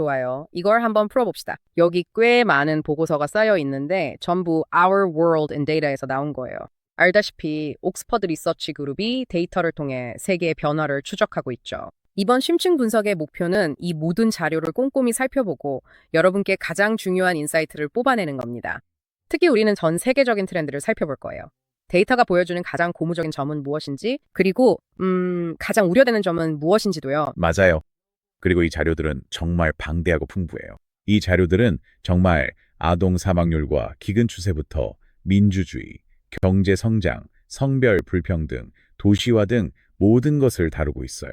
좋아요. 이걸 한번 풀어봅시다. 여기 꽤 많은 보고서가 쌓여 있는데 전부 Our World in Data에서 나온 거예요. 알다시피 옥스퍼드 리서치 그룹이 데이터를 통해 세계의 변화를 추적하고 있죠. 이번 심층 분석의 목표는 이 모든 자료를 꼼꼼히 살펴보고 여러분께 가장 중요한 인사이트를 뽑아내는 겁니다. 특히 우리는 전 세계적인 트렌드를 살펴볼 거예요. 데이터가 보여주는 가장 고무적인 점은 무엇인지, 그리고 가장 우려되는 점은 무엇인지도요. 맞아요. 그리고 이 자료들은 정말 방대하고 풍부해요. 이 자료들은 정말 아동 사망률과 기근 추세부터 민주주의, 경제 성장, 성별 불평등, 도시화 등 모든 것을 다루고 있어요.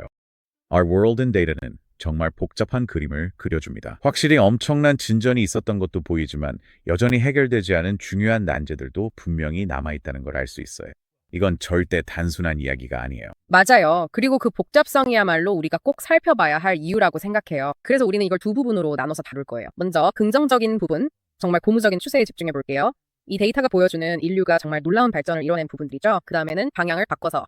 Our World in Data는 정말 복잡한 그림을 그려줍니다. 확실히 엄청난 진전이 있었던 것도 보이지만 여전히 해결되지 않은 중요한 난제들도 분명히 남아있다는 걸 알 수 있어요. 이건 절대 단순한 이야기가 아니에요. 맞아요. 그리고 그 복잡성이야말로 우리가 꼭 살펴봐야 할 이유라고 생각해요. 그래서 우리는 이걸 두 부분으로 나눠서 다룰 거예요. 먼저 긍정적인 부분, 정말 고무적인 추세에 집중해 볼게요. 이 데이터가 보여주는 인류가 정말 놀라운 발전을 이뤄낸 부분들이죠. 그 다음에는 방향을 바꿔서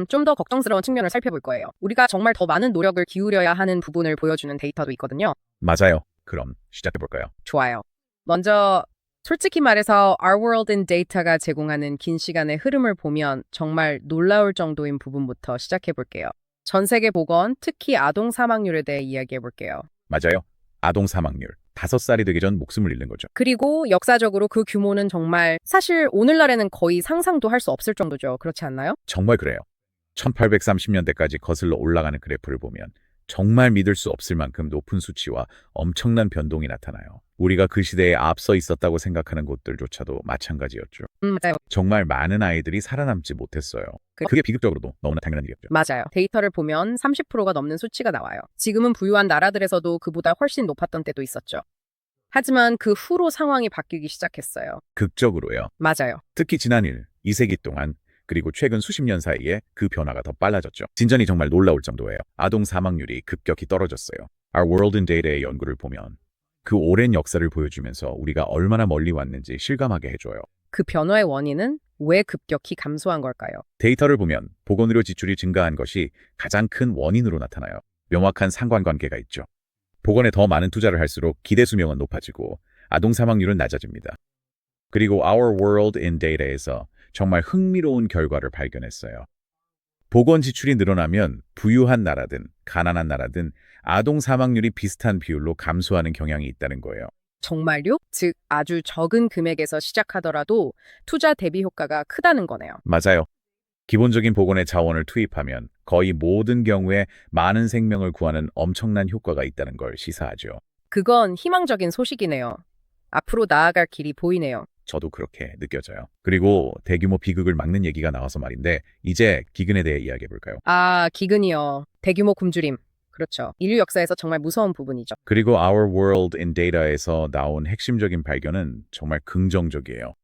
좀 더 걱정스러운 측면을 살펴볼 거예요. 우리가 정말 더 많은 노력을 기울여야 하는 부분을 보여주는 데이터도 있거든요. 맞아요. 그럼 시작해볼까요? 좋아요. 먼저 솔직히 말해서 Our World in Data가 제공하는 긴 시간의 흐름을 보면 정말 놀라울 정도인 부분부터 시작해 볼게요. 전 세계 보건, 특히 아동 사망률에 대해 이야기해 볼게요. 맞아요. 아동 사망률. 5살이 되기 전 목숨을 잃는 거죠. 그리고 역사적으로 그 규모는 정말 사실 오늘날에는 거의 상상도 할 수 없을 정도죠. 그렇지 않나요? 정말 그래요. 1830년대까지 거슬러 올라가는 그래프를 보면 정말 믿을 수 없을 만큼 높은 수치와 엄청난 변동이 나타나요. 우리가 그 시대에 앞서 있었다고 생각하는 곳들조차도 마찬가지였죠. 맞아요. 정말 많은 아이들이 살아남지 못했어요. 그게 비극적으로도 너무나 당연한 일이었죠. 맞아요. 데이터를 보면 30%가 넘는 수치가 나와요. 지금은 부유한 나라들에서도 그보다 훨씬 높았던 때도 있었죠. 하지만 그 후로 상황이 바뀌기 시작했어요. 극적으로요. 맞아요. 특히 지난 2세기 동안 그리고 최근 수십 년 사이에 그 변화가 더 빨라졌죠. 진전이 정말 놀라울 정도예요. 아동 사망률이 급격히 떨어졌어요. Our World in Data의 연구를 보면 그 오랜 역사를 보여주면서 우리가 얼마나 멀리 왔는지 실감하게 해줘요. 그 변화의 원인은 왜 급격히 감소한 걸까요? 데이터를 보면 보건의료 지출이 증가한 것이 가장 큰 원인으로 나타나요. 명확한 상관관계가 있죠. 보건에 더 많은 투자를 할수록 기대 수명은 높아지고 아동 사망률은 낮아집니다. 그리고 Our World in Data에서 정말 흥미로운 결과를 발견했어요. 보건 지출이 늘어나면 부유한 나라든 가난한 나라든 아동 사망률이 비슷한 비율로 감소하는 경향이 있다는 거예요. 정말요? 즉, 아주 적은 금액에서 시작하더라도 투자 대비 효과가 크다는 거네요. 맞아요. 기본적인 보건에 자원을 투입하면 거의 모든 경우에 많은 생명을 구하는 엄청난 효과가 있다는 걸 시사하죠. 그건 희망적인 소식이네요. 앞으로 나아갈 길이 보이네요. 저도 그렇게 느껴져요. 그리고 대규모 비극을 막는 얘기가 나와서 말인데 이제 기근에 대해 이야기해 볼까요? 아, 기근이요. 대규모 굶주림. 그렇죠. 인류 역사에서 정말 무서운 부분이죠. 그리고 Our World in Data에서 나온 핵심적인 발견은 정말 긍정적이에요.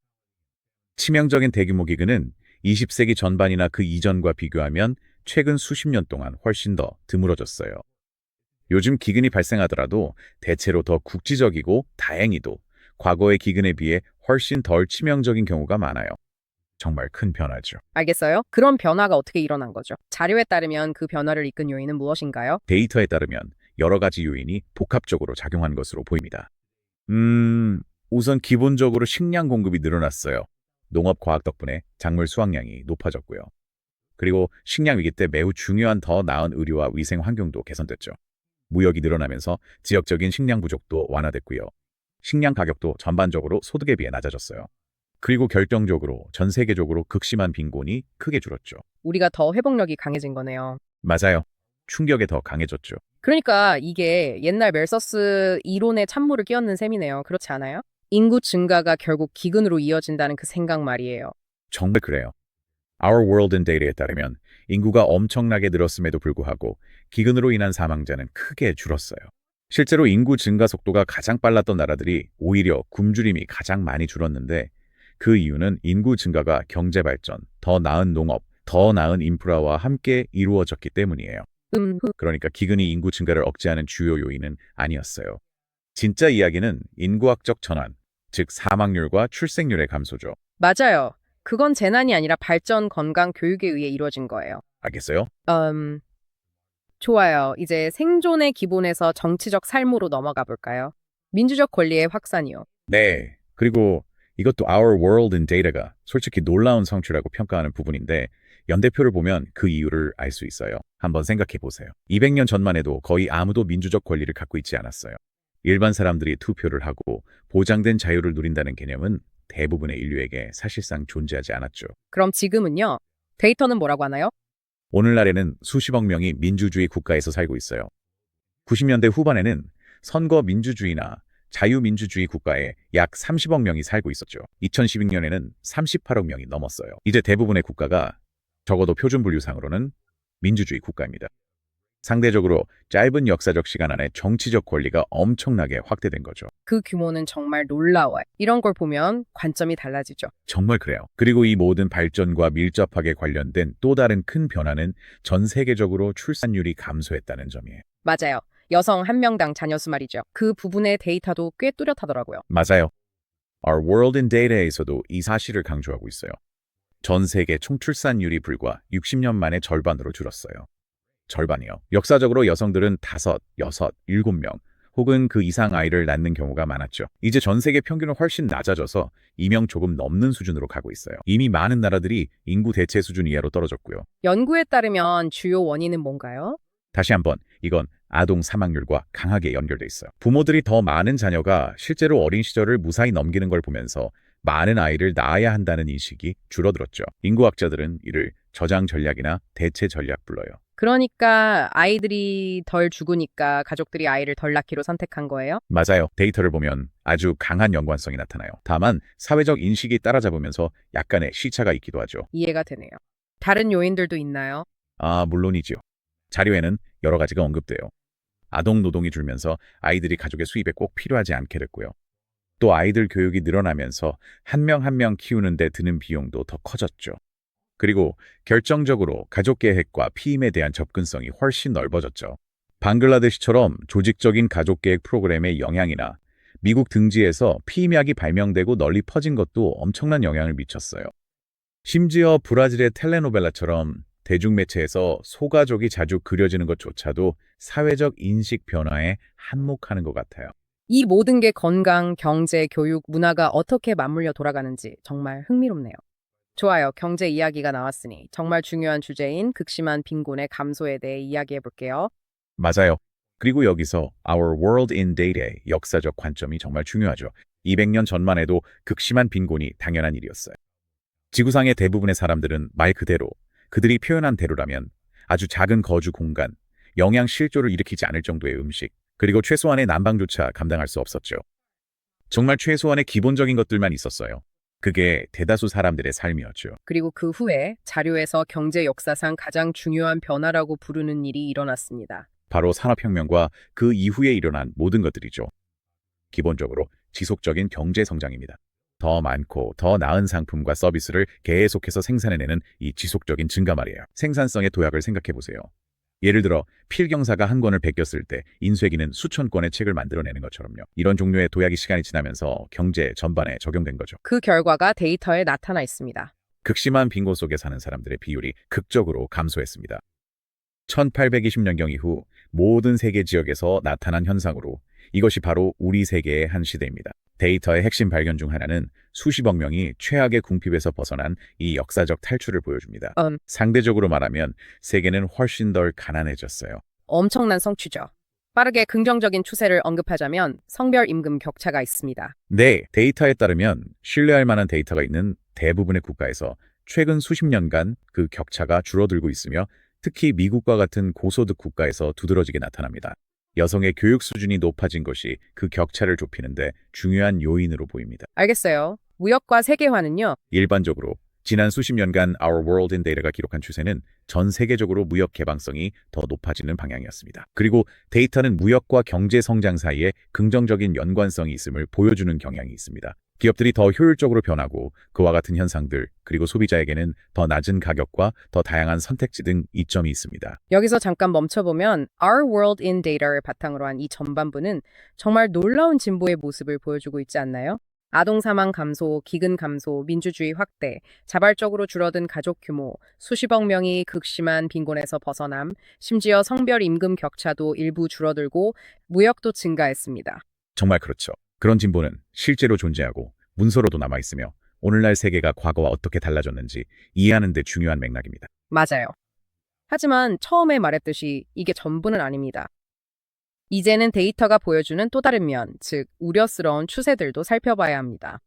치명적인 대규모 기근은 20세기 전반이나 그 이전과 비교하면 최근 수십 년 동안 훨씬 더 드물어졌어요. 요즘 기근이 발생하더라도 대체로 더 국지적이고 다행히도 과거의 기근에 비해 훨씬 덜 치명적인 경우가 많아요. 정말 큰 변화죠. 알겠어요? 그런 변화가 어떻게 일어난 거죠? 자료에 따르면 그 변화를 이끈 요인은 무엇인가요? 데이터에 따르면 여러 가지 요인이 복합적으로 작용한 것으로 보입니다. 우선 기본적으로 식량 공급이 늘어났어요. 농업 과학 덕분에 작물 수확량이 높아졌고요. 그리고 식량 위기 때 매우 중요한 더 나은 의료와 위생 환경도 개선됐죠. 무역이 늘어나면서 지역적인 식량 부족도 완화됐고요. 식량 가격도 전반적으로 소득에 비해 낮아졌어요. 그리고 결정적으로 전 세계적으로 극심한 빈곤이 크게 줄었죠. 우리가 더 회복력이 강해진 거네요. 맞아요. 충격에 더 강해졌죠. 그러니까 이게 옛날 멜서스 이론에 찬물을 끼얹는 셈이네요. 그렇지 않아요? 인구 증가가 결국 기근으로 이어진다는 그 생각 말이에요. 정말 그래요. Our World in Data에 따르면 인구가 엄청나게 늘었음에도 불구하고 기근으로 인한 사망자는 크게 줄었어요. 실제로 인구 증가 속도가 가장 빨랐던 나라들이 오히려 굶주림이 가장 많이 줄었는데 그 이유는 인구 증가가 경제 발전, 더 나은 농업, 더 나은 인프라와 함께 이루어졌기 때문이에요. 그러니까 기근이 인구 증가를 억제하는 주요 요인은 아니었어요. 진짜 이야기는 인구학적 전환, 즉 사망률과 출생률의 감소죠. 맞아요. 그건 재난이 아니라 발전, 건강, 교육에 의해 이루어진 거예요. 알겠어요? 음, 좋아요. 이제 생존의 기본에서 정치적 삶으로 넘어가 볼까요? 민주적 권리의 확산이요. 네. 그리고 이것도 Our World in Data가 솔직히 놀라운 성취라고 평가하는 부분인데 연대표를 보면 그 이유를 알 수 있어요. 한번 생각해 보세요. 200년 전만 해도 거의 아무도 민주적 권리를 갖고 있지 않았어요. 일반 사람들이 투표를 하고 보장된 자유를 누린다는 개념은 대부분의 인류에게 사실상 존재하지 않았죠. 그럼 지금은요? 데이터는 뭐라고 하나요? 오늘날에는 수십억 명이 민주주의 국가에서 살고 있어요. 90년대 후반에는 선거 민주주의나 자유민주주의 국가에 약 30억 명이 살고 있었죠. 2012년에는 38억 명이 넘었어요. 이제 대부분의 국가가 적어도 표준 분류상으로는 민주주의 국가입니다. 상대적으로 짧은 역사적 시간 안에 정치적 권리가 엄청나게 확대된 거죠. 그 규모는 정말 놀라워요. 이런 걸 보면 관점이 달라지죠. 정말 그래요. 그리고 이 모든 발전과 밀접하게 관련된 또 다른 큰 변화는 전 세계적으로 출산율이 감소했다는 점이에요. 맞아요. 여성 한 명당 자녀 수 말이죠. 그 부분의 데이터도 꽤 뚜렷하더라고요. 맞아요. Our World in Data에서도 이 사실을 강조하고 있어요. 전 세계 총출산율이 불과 60년 만에 절반으로 줄었어요. 절반이요. 역사적으로 여성들은 5, 6, 7명 혹은 그 이상 아이를 낳는 경우가 많았죠. 이제 전 세계 평균은 훨씬 낮아져서 2명 조금 넘는 수준으로 가고 있어요. 이미 많은 나라들이 인구 대체 수준 이하로 떨어졌고요. 연구에 따르면 주요 원인은 뭔가요? 다시 한번 이건 아동 사망률과 강하게 연결돼 있어요. 부모들이 더 많은 자녀가 실제로 어린 시절을 무사히 넘기는 걸 보면서 많은 아이를 낳아야 한다는 인식이 줄어들었죠. 인구학자들은 이를 저장 전략이나 대체 전략 불러요. 그러니까 아이들이 덜 죽으니까 가족들이 아이를 덜 낳기로 선택한 거예요? 맞아요. 데이터를 보면 아주 강한 연관성이 나타나요. 다만 사회적 인식이 따라잡으면서 약간의 시차가 있기도 하죠. 이해가 되네요. 다른 요인들도 있나요? 물론이지요. 자료에는 여러 가지가 언급돼요. 아동 노동이 줄면서 아이들이 가족의 수입에 꼭 필요하지 않게 됐고요. 또 아이들 교육이 늘어나면서 한 명 한 명 키우는데 드는 비용도 더 커졌죠. 그리고 결정적으로 가족 계획과 피임에 대한 접근성이 훨씬 넓어졌죠. 방글라데시처럼 조직적인 가족 계획 프로그램의 영향이나 미국 등지에서 피임약이 발명되고 널리 퍼진 것도 엄청난 영향을 미쳤어요. 심지어 브라질의 텔레노벨라처럼 대중매체에서 소가족이 자주 그려지는 것조차도 사회적 인식 변화에 한몫하는 것 같아요. 이 모든 게 건강, 경제, 교육, 문화가 어떻게 맞물려 돌아가는지 정말 흥미롭네요. 좋아요. 경제 이야기가 나왔으니 정말 중요한 주제인 극심한 빈곤의 감소에 대해 이야기해 볼게요. 맞아요. 그리고 여기서 Our World in Data의 역사적 관점이 정말 중요하죠. 200년 전만 해도 극심한 빈곤이 당연한 일이었어요. 지구상의 대부분의 사람들은 말 그대로 그들이 표현한 대로라면 아주 작은 거주 공간, 영양 실조를 일으키지 않을 정도의 음식, 그리고 최소한의 난방조차 감당할 수 없었죠. 정말 최소한의 기본적인 것들만 있었어요. 그게 대다수 사람들의 삶이었죠. 그리고 그 후에 자료에서 경제 역사상 가장 중요한 변화라고 부르는 일이 일어났습니다. 바로 산업혁명과 그 이후에 일어난 모든 것들이죠. 기본적으로 지속적인 경제 성장입니다. 더 많고 더 나은 상품과 서비스를 계속해서 생산해내는 이 지속적인 증가 말이에요. 생산성의 도약을 생각해 보세요. 예를 들어 필경사가 한 권을 베꼈을 때 인쇄기는 수천 권의 책을 만들어내는 것처럼요. 이런 종류의 도약이 시간이 지나면서 경제 전반에 적용된 거죠. 그 결과가 데이터에 나타나 있습니다. 극심한 빈곤 속에 사는 사람들의 비율이 극적으로 감소했습니다. 1820년경 이후 모든 세계 지역에서 나타난 현상으로 이것이 바로 우리 세계의 한 시대입니다. 데이터의 핵심 발견 중 하나는 수십억 명이 최악의 궁핍에서 벗어난 이 역사적 탈출을 보여줍니다. 상대적으로 말하면 세계는 훨씬 덜 가난해졌어요. 엄청난 성취죠. 빠르게 긍정적인 추세를 언급하자면 성별 임금 격차가 있습니다. 네, 데이터에 따르면 신뢰할 만한 데이터가 있는 대부분의 국가에서 최근 수십 년간 그 격차가 줄어들고 있으며 특히 미국과 같은 고소득 국가에서 두드러지게 나타납니다. 여성의 교육 수준이 높아진 것이 그 격차를 좁히는데 중요한 요인으로 보입니다. 알겠어요. 무역과 세계화는요? 일반적으로 지난 수십 년간 Our World in Data가 기록한 추세는 전 세계적으로 무역 개방성이 더 높아지는 방향이었습니다. 그리고 데이터는 무역과 경제 성장 사이에 긍정적인 연관성이 있음을 보여주는 경향이 있습니다. 기업들이 더 효율적으로 변하고 그와 같은 현상들, 그리고 소비자에게는 더 낮은 가격과 더 다양한 선택지 등 이점이 있습니다. 여기서 잠깐 멈춰보면 Our World in Data를 바탕으로 한 이 전반부는 정말 놀라운 진보의 모습을 보여주고 있지 않나요? 아동 사망 감소, 기근 감소, 민주주의 확대, 자발적으로 줄어든 가족 규모, 수십억 명이 극심한 빈곤에서 벗어남, 심지어 성별 임금 격차도 일부 줄어들고 무역도 증가했습니다. 정말 그렇죠. 그런 진보는 실제로 존재하고 문서로도 남아있으며 오늘날 세계가 과거와 어떻게 달라졌는지 이해하는 데 중요한 맥락입니다. 맞아요. 하지만 처음에 말했듯이 이게 전부는 아닙니다. 이제는 데이터가 보여주는 또 다른 면, 즉 우려스러운 추세들도 살펴봐야 합니다.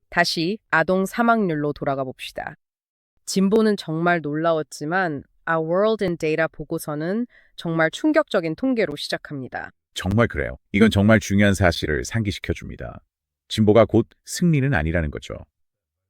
다시 아동 사망률로 돌아가 봅시다. 진보는 정말 놀라웠지만 Our World in Data 보고서는 정말 충격적인 통계로 시작합니다. 정말 그래요. 이건 정말 중요한 사실을 상기시켜줍니다. 진보가 곧 승리는 아니라는 거죠.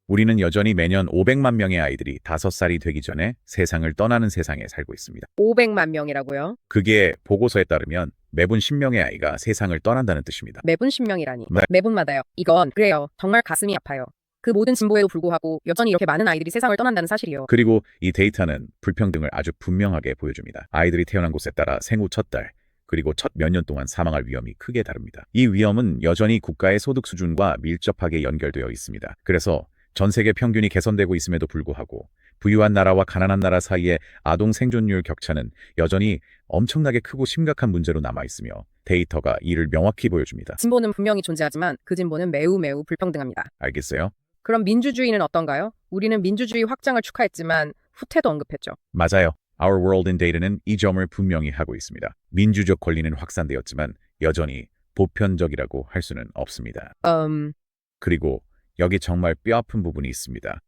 우리는 여전히 매년 500만 명의 아이들이 5살이 되기 전에 세상을 떠나는 세상에 살고 있습니다. 500만 명이라고요? 그게 보고서에 따르면 매분 10명의 아이가 세상을 떠난다는 뜻입니다. 매분 10명이라니. 네. 매분마다요. 이건 그래요. 정말 가슴이 아파요. 그 모든 진보에도 불구하고 여전히 이렇게 많은 아이들이 세상을 떠난다는 사실이요. 그리고 이 데이터는 불평등을 아주 분명하게 보여줍니다. 아이들이 태어난 곳에 따라 생후 첫 달, 그리고 첫 몇 년 동안 사망할 위험이 크게 다릅니다. 이 위험은 여전히 국가의 소득 수준과 밀접하게 연결되어 있습니다. 그래서 전 세계 평균이 개선되고 있음에도 불구하고 부유한 나라와 가난한 나라 사이의 아동 생존율 격차는 여전히 엄청나게 크고 심각한 문제로 남아있으며 데이터가 이를 명확히 보여줍니다. 진보는 분명히 존재하지만 그 진보는 매우 불평등합니다. 알겠어요? 그럼 민주주의는 어떤가요? 우리는 민주주의 확장을 축하했지만 후퇴도 언급했죠. 맞아요. Our World in Data는 이 점을 분명히 하고 있습니다. 민주적 권리는 확산되었지만 여전히 보편적이라고 할 수는 없습니다. 그리고 여기 정말 뼈아픈 부분이 있습니다.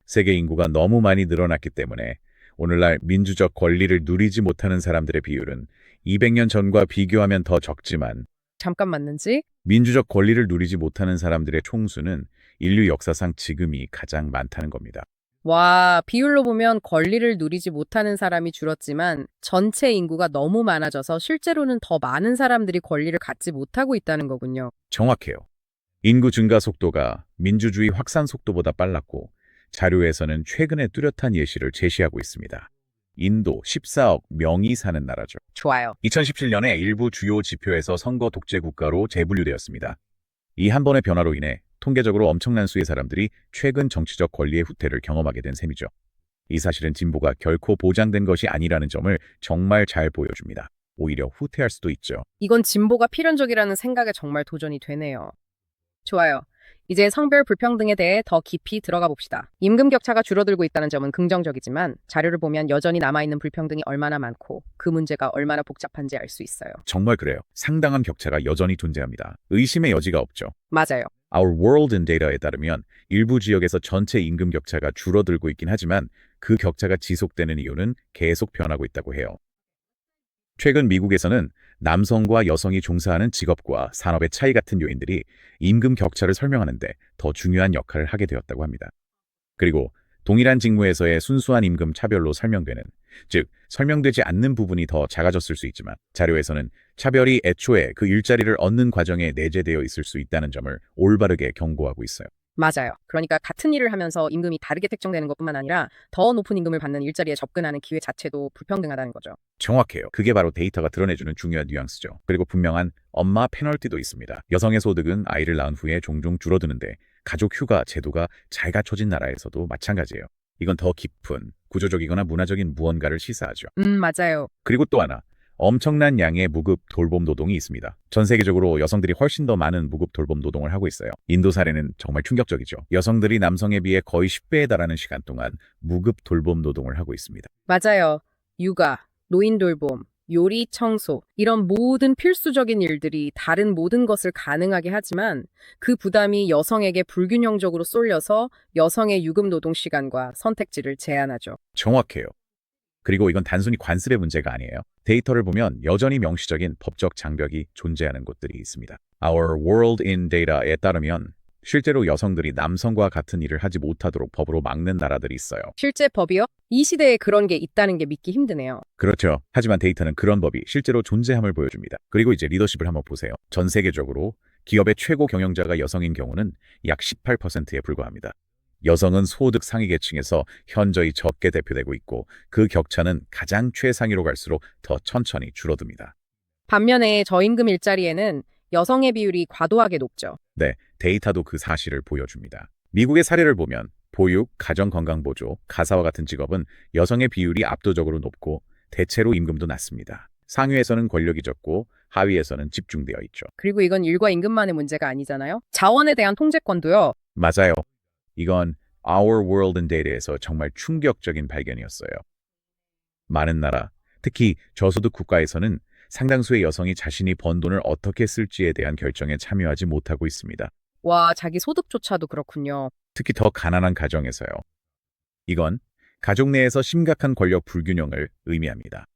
세계 인구가 너무 많이 늘어났기 때문에 오늘날 민주적 권리를 누리지 못하는 사람들의 비율은 200년 전과 비교하면 더 적지만 잠깐 맞는지? 민주적 권리를 누리지 못하는 사람들의 총수는 인류 역사상 지금이 가장 많다는 겁니다. 와, 비율로 보면 권리를 누리지 못하는 사람이 줄었지만 전체 인구가 너무 많아져서 실제로는 더 많은 사람들이 권리를 갖지 못하고 있다는 거군요. 정확해요. 인구 증가 속도가 민주주의 확산 속도보다 빨랐고 자료에서는 최근에 뚜렷한 예시를 제시하고 있습니다. 인도 14억 명이 사는 나라죠. 좋아요. 2017년에 일부 주요 지표에서 선거 독재 국가로 재분류되었습니다. 이 한 번의 변화로 인해 통계적으로 엄청난 수의 사람들이 최근 정치적 권리의 후퇴를 경험하게 된 셈이죠. 이 사실은 진보가 결코 보장된 것이 아니라는 점을 정말 잘 보여줍니다. 오히려 후퇴할 수도 있죠. 이건 진보가 필연적이라는 생각에 정말 도전이 되네요. 좋아요. 이제 성별 불평등에 대해 더 깊이 들어가 봅시다. 임금 격차가 줄어들고 있다는 점은 긍정적이지만 자료를 보면 여전히 남아있는 불평등이 얼마나 많고 그 문제가 얼마나 복잡한지 알 수 있어요. 정말 그래요. 상당한 격차가 여전히 존재합니다. 의심의 여지가 없죠. 맞아요. Our World in Data에 따르면 일부 지역에서 전체 임금 격차가 줄어들고 있긴 하지만 그 격차가 지속되는 이유는 계속 변하고 있다고 해요. 최근 미국에서는 남성과 여성이 종사하는 직업과 산업의 차이 같은 요인들이 임금 격차를 설명하는데 더 중요한 역할을 하게 되었다고 합니다. 그리고 동일한 직무에서의 순수한 임금 차별로 설명되는, 즉 설명되지 않는 부분이 더 작아졌을 수 있지만 자료에서는 차별이 애초에 그 일자리를 얻는 과정에 내재되어 있을 수 있다는 점을 올바르게 경고하고 있어요. 맞아요. 그러니까 같은 일을 하면서 임금이 다르게 책정되는 것뿐만 아니라 더 높은 임금을 받는 일자리에 접근하는 기회 자체도 불평등하다는 거죠. 정확해요. 그게 바로 데이터가 드러내주는 중요한 뉘앙스죠. 그리고 분명한 엄마 페널티도 있습니다. 여성의 소득은 아이를 낳은 후에 종종 줄어드는데 가족 휴가 제도가 잘 갖춰진 나라에서도 마찬가지예요. 이건 더 깊은 구조적이거나 문화적인 무언가를 시사하죠. 맞아요. 그리고 또 하나, 엄청난 양의 무급 돌봄 노동이 있습니다. 전 세계적으로 여성들이 훨씬 더 많은 무급 돌봄 노동을 하고 있어요. 인도 사례는 정말 충격적이죠. 여성들이 남성에 비해 거의 10배에 달하는 시간 동안 무급 돌봄 노동을 하고 있습니다. 맞아요. 육아, 노인 돌봄, 요리, 청소 이런 모든 필수적인 일들이 다른 모든 것을 가능하게 하지만 그 부담이 여성에게 불균형적으로 쏠려서 여성의 유급 노동 시간과 선택지를 제한하죠. 정확해요. 그리고 이건 단순히 관습의 문제가 아니에요. 데이터를 보면 여전히 명시적인 법적 장벽이 존재하는 곳들이 있습니다. Our World in Data에 따르면 실제로 여성들이 남성과 같은 일을 하지 못하도록 법으로 막는 나라들이 있어요. 실제 법이요? 이 시대에 그런 게 있다는 게 믿기 힘드네요. 그렇죠. 하지만 데이터는 그런 법이 실제로 존재함을 보여줍니다. 그리고 이제 리더십을 한번 보세요. 전 세계적으로 기업의 최고 경영자가 여성인 경우는 약 18%에 불과합니다. 여성은 소득 상위 계층에서 현저히 적게 대표되고 있고 그 격차는 가장 최상위로 갈수록 더 천천히 줄어듭니다. 반면에 저임금 일자리에는 여성의 비율이 과도하게 높죠. 네, 데이터도 그 사실을 보여줍니다. 미국의 사례를 보면 보육, 가정건강보조, 가사와 같은 직업은 여성의 비율이 압도적으로 높고 대체로 임금도 낮습니다. 상위에서는 권력이 적고 하위에서는 집중되어 있죠. 그리고 이건 일과 임금만의 문제가 아니잖아요. 자원에 대한 통제권도요. 맞아요. 이건 Our World in Data에서 정말 충격적인 발견이었어요. 많은 나라, 특히 저소득 국가에서는 상당수의 여성이 자신이 번 돈을 어떻게 쓸지에 대한 결정에 참여하지 못하고 있습니다. 와, 자기 소득조차도 그렇군요. 특히 더 가난한 가정에서요. 이건 가족 내에서 심각한 권력 불균형을 의미합니다.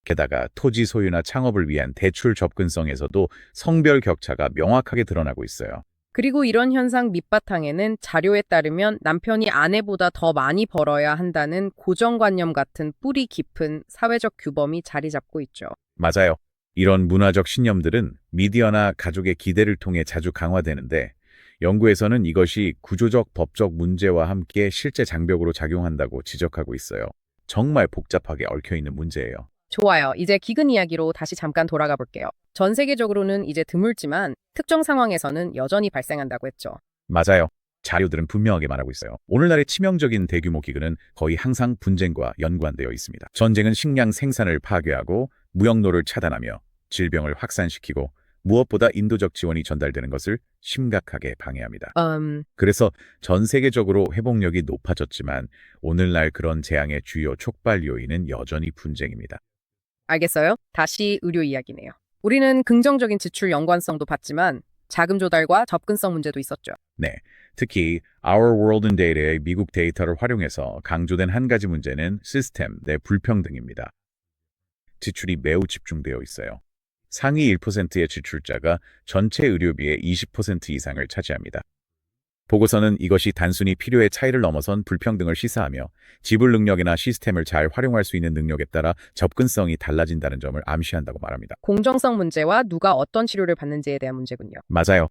게다가 토지 소유나 창업을 위한 대출 접근성에서도 성별 격차가 명확하게 드러나고 있어요. 그리고 이런 현상 밑바탕에는 자료에 따르면 남편이 아내보다 더 많이 벌어야 한다는 고정관념 같은 뿌리 깊은 사회적 규범이 자리 잡고 있죠. 맞아요. 이런 문화적 신념들은 미디어나 가족의 기대를 통해 자주 강화되는데 연구에서는 이것이 구조적 법적 문제와 함께 실제 장벽으로 작용한다고 지적하고 있어요. 정말 복잡하게 얽혀있는 문제예요. 좋아요. 이제 기근 이야기로 다시 잠깐 돌아가 볼게요. 전 세계적으로는 이제 드물지만 특정 상황에서는 여전히 발생한다고 했죠. 맞아요. 자료들은 분명하게 말하고 있어요. 오늘날의 치명적인 대규모 기근은 거의 항상 분쟁과 연관되어 있습니다. 전쟁은 식량 생산을 파괴하고 무역로를 차단하며 질병을 확산시키고 무엇보다 인도적 지원이 전달되는 것을 심각하게 방해합니다. 그래서 전 세계적으로 회복력이 높아졌지만 오늘날 그런 재앙의 주요 촉발 요인은 여전히 분쟁입니다. 알겠어요? 다시 의료 이야기네요. 우리는 긍정적인 지출 연관성도 봤지만 자금 조달과 접근성 문제도 있었죠. 네, 특히 Our World in Data의 미국 데이터를 활용해서 강조된 한 가지 문제는 시스템 내 불평등입니다. 지출이 매우 집중되어 있어요. 상위 1%의 지출자가 전체 의료비의 20% 이상을 차지합니다. 보고서는 이것이 단순히 필요의 차이를 넘어선 불평등을 시사하며 지불 능력이나 시스템을 잘 활용할 수 있는 능력에 따라 접근성이 달라진다는 점을 암시한다고 말합니다. 공정성 문제와 누가 어떤 치료를 받는지에 대한 문제군요. 맞아요.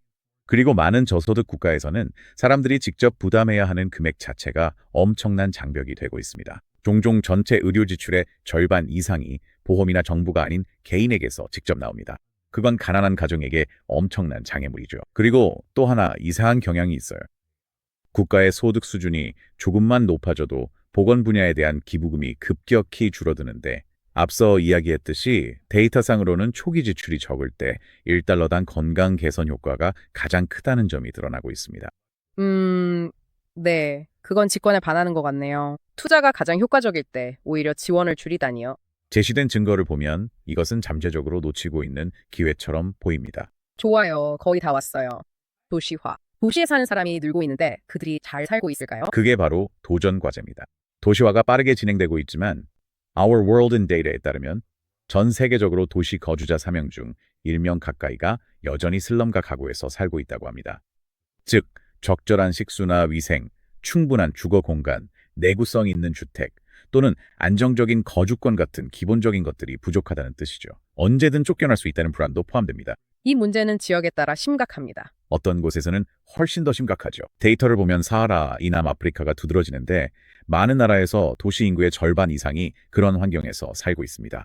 그리고 많은 저소득 국가에서는 사람들이 직접 부담해야 하는 금액 자체가 엄청난 장벽이 되고 있습니다. 종종 전체 의료 지출의 절반 이상이 보험이나 정부가 아닌 개인에게서 직접 나옵니다. 그건 가난한 가정에게 엄청난 장애물이죠. 그리고 또 하나 이상한 경향이 있어요. 국가의 소득 수준이 조금만 높아져도 보건 분야에 대한 기부금이 급격히 줄어드는데 앞서 이야기했듯이 데이터상으로는 초기 지출이 적을 때 1달러당 건강 개선 효과가 가장 크다는 점이 드러나고 있습니다. 네. 그건 직관에 반하는 것 같네요. 투자가 가장 효과적일 때 오히려 지원을 줄이다니요. 제시된 증거를 보면 이것은 잠재적으로 놓치고 있는 기회처럼 보입니다. 좋아요. 거의 다 왔어요. 도시화. 도시에 사는 사람이 늘고 있는데 그들이 잘 살고 있을까요? 그게 바로 도전 과제입니다. 도시화가 빠르게 진행되고 있지만 Our World in Data에 따르면 전 세계적으로 도시 거주자 3명 중 1명 가까이가 여전히 슬럼과 가구에서 살고 있다고 합니다. 즉, 적절한 식수나 위생, 충분한 주거 공간, 내구성 있는 주택, 또는 안정적인 거주권 같은 기본적인 것들이 부족하다는 뜻이죠. 언제든 쫓겨날 수 있다는 불안도 포함됩니다. 이 문제는 지역에 따라 심각합니다. 어떤 곳에서는 훨씬 더 심각하죠. 데이터를 보면 사하라, 이남 아프리카가 두드러지는데 많은 나라에서 도시 인구의 절반 이상이 그런 환경에서 살고 있습니다.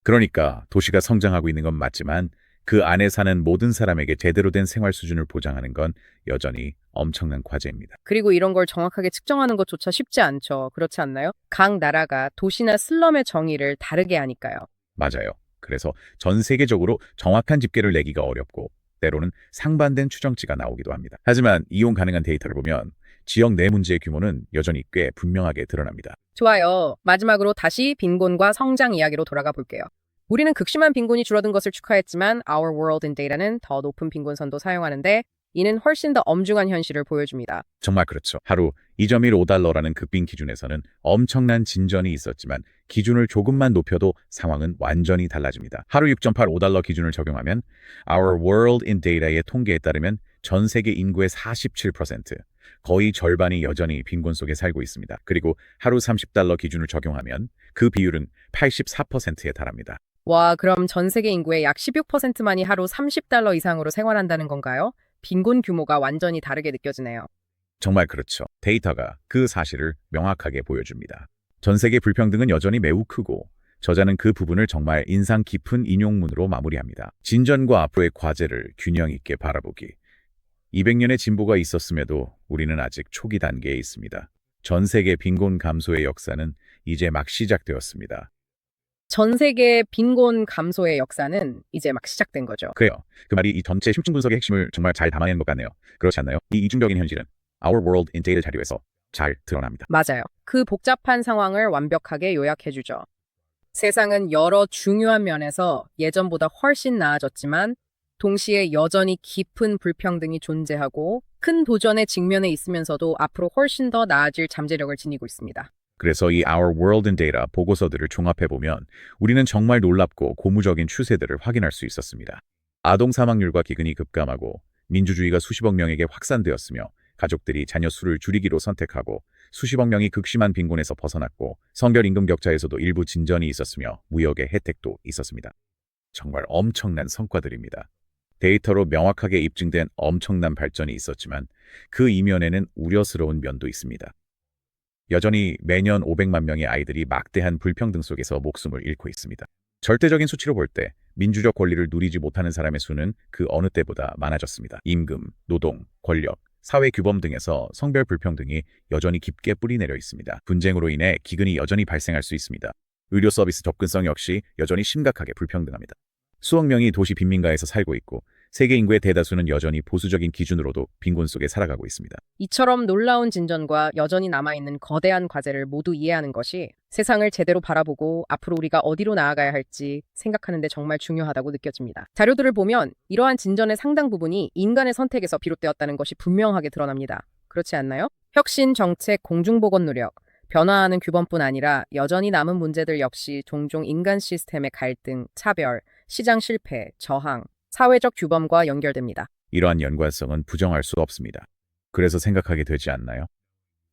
그러니까 도시가 성장하고 있는 건 맞지만 그 안에 사는 모든 사람에게 제대로 된 생활 수준을 보장하는 건 여전히 엄청난 과제입니다. 그리고 이런 걸 정확하게 측정하는 것조차 쉽지 않죠. 그렇지 않나요? 각 나라가 도시나 슬럼의 정의를 다르게 하니까요. 맞아요. 그래서 전 세계적으로 정확한 집계를 내기가 어렵고 때로는 상반된 추정치가 나오기도 합니다. 하지만 이용 가능한 데이터를 보면 지역 내 문제의 규모는 여전히 꽤 분명하게 드러납니다. 좋아요. 마지막으로 다시 빈곤과 성장 이야기로 돌아가 볼게요. 우리는 극심한 빈곤이 줄어든 것을 축하했지만 Our World in Data는 더 높은 빈곤선도 사용하는데 이는 훨씬 더 엄중한 현실을 보여줍니다. 정말 그렇죠. 하루 2.15달러라는 극빈 기준에서는 엄청난 진전이 있었지만 기준을 조금만 높여도 상황은 완전히 달라집니다. 하루 6.85달러 기준을 적용하면 Our World in Data의 통계에 따르면 전 세계 인구의 47%, 거의 절반이 여전히 빈곤 속에 살고 있습니다. 그리고 하루 30달러 기준을 적용하면 그 비율은 84%에 달합니다. 와, 그럼 전 세계 인구의 약 16%만이 하루 30달러 이상으로 생활한다는 건가요? 빈곤 규모가 완전히 다르게 느껴지네요. 정말 그렇죠. 데이터가 그 사실을 명확하게 보여줍니다. 전 세계 불평등은 여전히 매우 크고 저자는 그 부분을 정말 인상 깊은 인용문으로 마무리합니다. 진전과 앞으로의 과제를 균형 있게 바라보기. 200년의 진보가 있었음에도 우리는 아직 초기 단계에 있습니다. 전 세계 빈곤 감소의 역사는 이제 막 시작되었습니다. 전 세계 빈곤 감소의 역사는 이제 막 시작된 거죠. 그래요. 그 말이 이 전체 심층 분석의 핵심을 정말 잘 담아낸 것 같네요. 그렇지 않나요? 이 이중적인 현실은 Our World in Data 자료에서 잘 드러납니다. 맞아요. 그 복잡한 상황을 완벽하게 요약해주죠. 세상은 여러 중요한 면에서 예전보다 훨씬 나아졌지만 동시에 여전히 깊은 불평등이 존재하고 큰 도전에 직면해 있으면서도 앞으로 훨씬 더 나아질 잠재력을 지니고 있습니다. 그래서 이 Our World in Data 보고서들을 종합해보면 우리는 정말 놀랍고 고무적인 추세들을 확인할 수 있었습니다. 아동 사망률과 기근이 급감하고 민주주의가 수십억 명에게 확산되었으며 가족들이 자녀 수를 줄이기로 선택하고 수십억 명이 극심한 빈곤에서 벗어났고 성별 임금 격차에서도 일부 진전이 있었으며 무역의 혜택도 있었습니다. 정말 엄청난 성과들입니다. 데이터로 명확하게 입증된 엄청난 발전이 있었지만 그 이면에는 우려스러운 면도 있습니다. 여전히 매년 500만 명의 아이들이 막대한 불평등 속에서 목숨을 잃고 있습니다. 절대적인 수치로 볼 때 민주적 권리를 누리지 못하는 사람의 수는 그 어느 때보다 많아졌습니다. 임금, 노동, 권력, 사회 규범 등에서 성별 불평등이 여전히 깊게 뿌리내려 있습니다. 분쟁으로 인해 기근이 여전히 발생할 수 있습니다. 의료 서비스 접근성 역시 여전히 심각하게 불평등합니다. 수억 명이 도시 빈민가에서 살고 있고 세계 인구의 대다수는 여전히 보수적인 기준으로도 빈곤 속에 살아가고 있습니다. 이처럼 놀라운 진전과 여전히 남아있는 거대한 과제를 모두 이해하는 것이 세상을 제대로 바라보고 앞으로 우리가 어디로 나아가야 할지 생각하는 데 정말 중요하다고 느껴집니다. 자료들을 보면 이러한 진전의 상당 부분이 인간의 선택에서 비롯되었다는 것이 분명하게 드러납니다. 그렇지 않나요? 혁신, 정책, 공중보건 노력, 변화하는 규범뿐 아니라 여전히 남은 문제들 역시 종종 인간 시스템의 갈등, 차별, 시장 실패, 저항, 사회적 규범과 연결됩니다. 이러한 연관성은 부정할 수 없습니다. 그래서 생각하게 되지 않나요?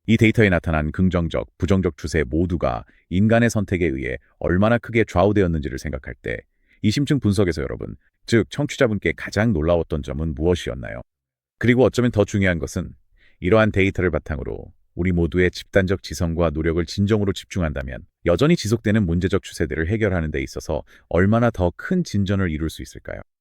이 데이터에 나타난 긍정적, 부정적 추세 모두가 인간의 선택에 의해 얼마나 크게 좌우되었는지를 생각할 때 이 심층 분석에서 여러분, 즉 청취자분께 가장 놀라웠던 점은 무엇이었나요? 그리고 어쩌면 더 중요한 것은 이러한 데이터를 바탕으로 우리 모두의 집단적 지성과 노력을 진정으로 집중한다면 여전히 지속되는 문제적 추세들을 해결하는 데 있어서 얼마나 더 큰 진전을 이룰 수 있을까요?